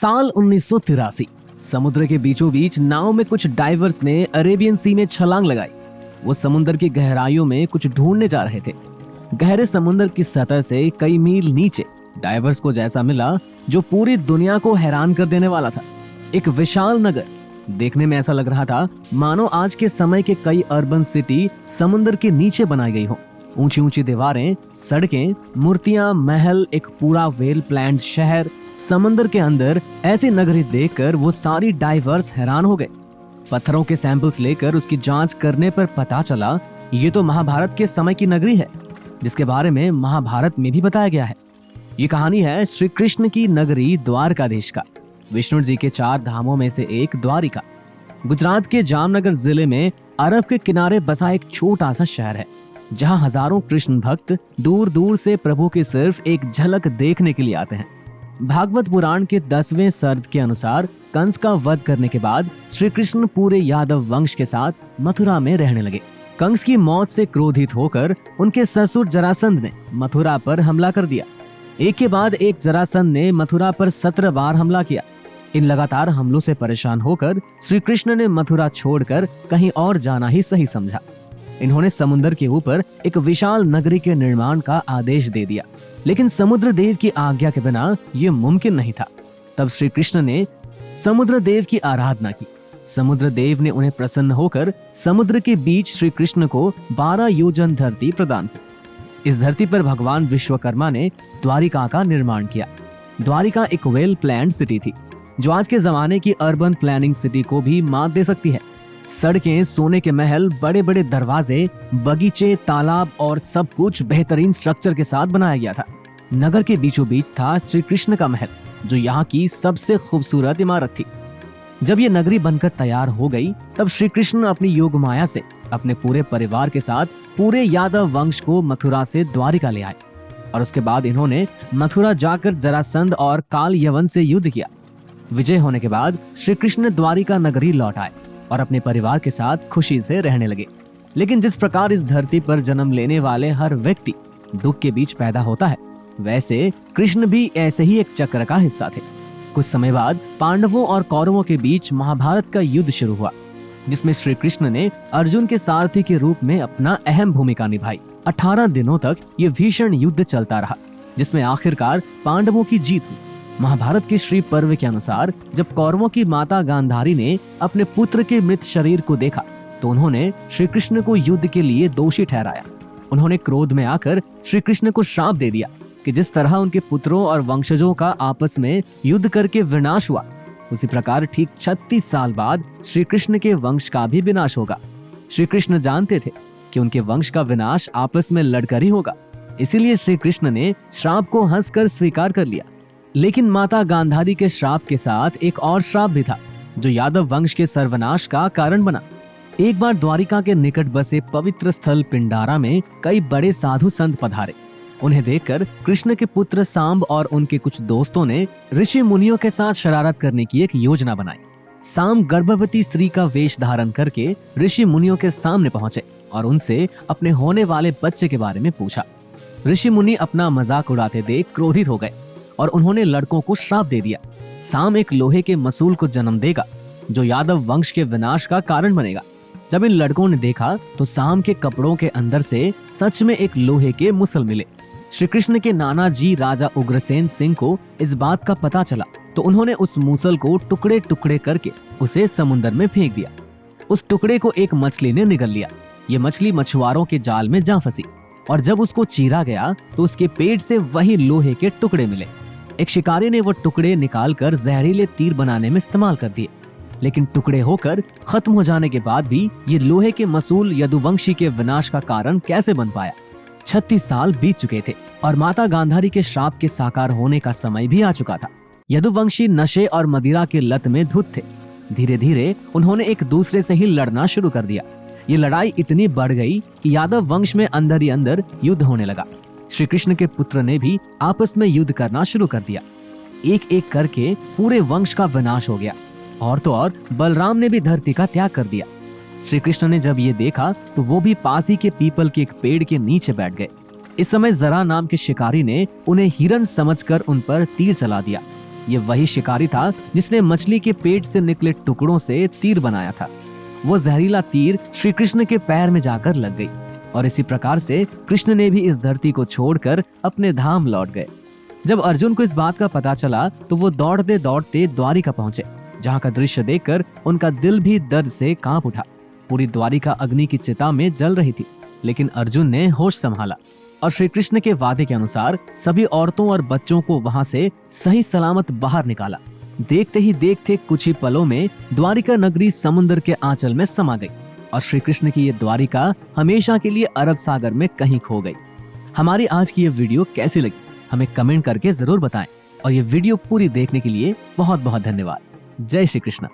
साल 1983 समुद्र के बीचों बीच नाव में कुछ डाइवर्स ने अरेबियन सी में छलांग लगाई। वो समुद्र की गहराइयों में कुछ ढूंढने जा रहे थे। गहरे समुद्र की सतह से कई मील नीचे डाइवर्स को जैसा मिला जो पूरी दुनिया को हैरान कर देने वाला था। एक विशाल नगर। देखने में ऐसा लग रहा था मानो आज के समय के कई अर्बन सिटी समुद्र के नीचे बनाई गई हो। ऊंची ऊंची दीवारें, सड़कें, मूर्तियां, महल, एक पूरा वेल प्लान्ड शहर। समंदर के अंदर ऐसी नगरी देखकर वो सारी डाइवर्स हैरान हो गए। पत्थरों के सैंपल्स लेकर उसकी जांच करने पर पता चला ये तो महाभारत के समय की नगरी है, जिसके बारे में महाभारत में भी बताया गया है। ये कहानी है श्री कृष्ण की नगरी द्वारकाधीश का। विष्णु जी के 4 धामों में से एक द्वारिका गुजरात के जामनगर जिले में अरब के किनारे बसा एक छोटा सा शहर है, जहां हजारों कृष्ण भक्त दूर दूर से प्रभु की सिर्फ एक झलक देखने के लिए आते हैं। भागवत पुराण के 10वें सर्ग के अनुसार कंस का वध करने के बाद श्री कृष्ण पूरे यादव वंश के साथ मथुरा में रहने लगे। कंस की मौत से क्रोधित होकर उनके ससुर जरासंध ने मथुरा पर हमला कर दिया। एक के बाद एक जरासंध ने मथुरा पर 17 बार हमला किया। इन लगातार हमलों से परेशान होकर श्री कृष्ण ने मथुरा छोड़कर कहीं और जाना ही सही समझा। इन्होंने समुद्र के ऊपर एक विशाल नगरी के निर्माण का आदेश दे दिया, लेकिन समुद्र देव की आज्ञा के बिना यह मुमकिन नहीं था। तब श्री कृष्ण ने समुद्र देव की आराधना की। समुद्र देव ने उन्हें प्रसन्न होकर समुद्र के बीच श्री कृष्ण को 12 योजन धरती प्रदान की। इस धरती पर भगवान विश्वकर्मा ने द्वारिका का निर्माण किया। द्वारिका एक वेल प्लान्ड सिटी थी, जो आज के जमाने की अर्बन प्लानिंग सिटी को भी मात दे सकती है। सड़कें, सोने के महल, बड़े बड़े दरवाजे, बगीचे, तालाब और सब कुछ बेहतरीन स्ट्रक्चर के साथ बनाया गया था। नगर के बीचों बीच था श्री कृष्ण का महल, जो यहाँ की सबसे खूबसूरत इमारत थी। जब ये नगरी बनकर तैयार हो गई, तब श्री कृष्ण अपनी योग माया से अपने पूरे परिवार के साथ पूरे यादव वंश को मथुरा से द्वारिका ले आए। और उसके बाद इन्होंने मथुरा जाकर जरासंध और काल यवन से युद्ध किया। विजय होने के बाद श्री कृष्ण द्वारिका नगरी लौट आए और अपने परिवार के साथ खुशी से रहने लगे। लेकिन जिस प्रकार इस धरती पर जन्म लेने वाले हर व्यक्ति दुख के बीच पैदा होता है, वैसे कृष्ण भी ऐसे ही एक चक्र का हिस्सा थे। कुछ समय बाद पांडवों और कौरवों के बीच महाभारत का युद्ध शुरू हुआ, जिसमें श्री कृष्ण ने अर्जुन के सारथी के रूप में अपना अहम भूमिका निभाई। 18 दिनों तक ये भीषण युद्ध चलता रहा, जिसमें आखिरकार पांडवों की जीत हुई। महाभारत के श्री पर्व के अनुसार जब कौरवों की माता गांधारी ने अपने पुत्र के मृत शरीर को देखा, तो उन्होंने श्री कृष्ण को युद्ध के लिए दोषी ठहराया। उन्होंने क्रोध में आकर श्री कृष्ण को श्राप दे दिया कि जिस तरह उनके पुत्रों और वंशजों का आपस में युद्ध करके विनाश हुआ, उसी प्रकार ठीक 36 साल बाद श्री कृष्ण के वंश का भी विनाश होगा। श्री कृष्ण जानते थे कि उनके वंश का विनाश आपस में लड़कर ही होगा, इसीलिए श्री कृष्ण ने श्राप को हंसकर स्वीकार कर लिया। लेकिन माता गांधारी के श्राप के साथ एक और श्राप भी था, जो यादव वंश के सर्वनाश का कारण बना। एक बार द्वारिका के निकट बसे पवित्र स्थल पिंडारा में कई बड़े साधु संत पधारे। उन्हें देखकर कृष्ण के पुत्र सांब और उनके कुछ दोस्तों ने ऋषि मुनियों के साथ शरारत करने की एक योजना बनाई। सांब गर्भवती स्त्री का वेश धारण करके ऋषि मुनियों के सामने पहुंचे और उनसे अपने होने वाले बच्चे के बारे में पूछा। ऋषि मुनि अपना मजाक उड़ाते देख क्रोधित हो गए और उन्होंने लड़कों को श्राप दे दिया। सांब एक लोहे के मसूल को जन्म देगा, जो यादव वंश के विनाश का कारण बनेगा। जब इन लड़कों ने देखा तो सांब के कपड़ों के अंदर से सच में एक लोहे के मुसल मिले। श्री कृष्ण के नाना जी राजा उग्रसेन सिंह को इस बात का पता चला, तो उन्होंने उस मूसल को टुकड़े टुकड़े करके उसे समुद्र में फेंक दिया। उस टुकड़े को एक मछली ने निगल लिया। ये मछली मछुआरों के जाल में जा फंसी और जब उसको चीरा गया तो उसके पेट से वही लोहे के टुकड़े मिले। एक शिकारी ने वो टुकड़े निकालकर जहरीले तीर बनाने में इस्तेमाल कर दिए, लेकिन टुकड़े होकर खत्म हो जाने के बाद भी ये लोहे के मसूल यदुवंशी के विनाश का कारण कैसे बन पाया? 36 साल बीत चुके थे और माता गांधारी के श्राप के साकार होने का समय भी आ चुका था। यदुवंशी नशे और मदिरा के लत में धुत थे। धीरे धीरे उन्होंने एक दूसरे से ही लड़ना शुरू कर दिया। ये लड़ाई इतनी बढ़ गई कि यादव वंश में अंदर ही अंदर युद्ध होने लगा। श्री कृष्ण के पुत्र ने भी आपस में युद्ध करना शुरू कर दिया। एक एक करके पूरे वंश का विनाश हो गया। और तो और बलराम ने भी धरती का त्याग कर दिया। श्री कृष्ण ने जब ये देखा तो वो भी पास ही के पीपल के एक पेड़ के नीचे बैठ गए। इस समय जरा नाम के शिकारी ने उन्हें हिरण समझकर उन पर तीर चला दिया। ये वही शिकारी था जिसने मछली के पेट से निकले टुकड़ों से तीर बनाया था। वो जहरीला तीर श्री कृष्ण के पैर में जाकर लग गई और इसी प्रकार से कृष्ण ने भी इस धरती को छोड़कर अपने धाम लौट गए। जब अर्जुन को इस बात का पता चला तो वो दौड़ते दौड़ते द्वारिका पहुंचे, जहाँ का दृश्य देखकर उनका दिल भी दर्द से कांप उठा। पूरी द्वारिका अग्नि की चिता में जल रही थी, लेकिन अर्जुन ने होश संभाला और श्री कृष्ण के वादे के अनुसार सभी औरतों और बच्चों को वहां से सही सलामत बाहर निकाला। देखते ही देखते कुछ ही पलों में द्वारिका नगरी समुद्र के आंचल में समा गई और श्री कृष्ण की ये द्वारिका हमेशा के लिए अरब सागर में कहीं खो गई। हमारी आज की ये वीडियो कैसी लगी हमें कमेंट करके जरूर बताएं और ये वीडियो पूरी देखने के लिए बहुत बहुत धन्यवाद। जय श्री कृष्ण।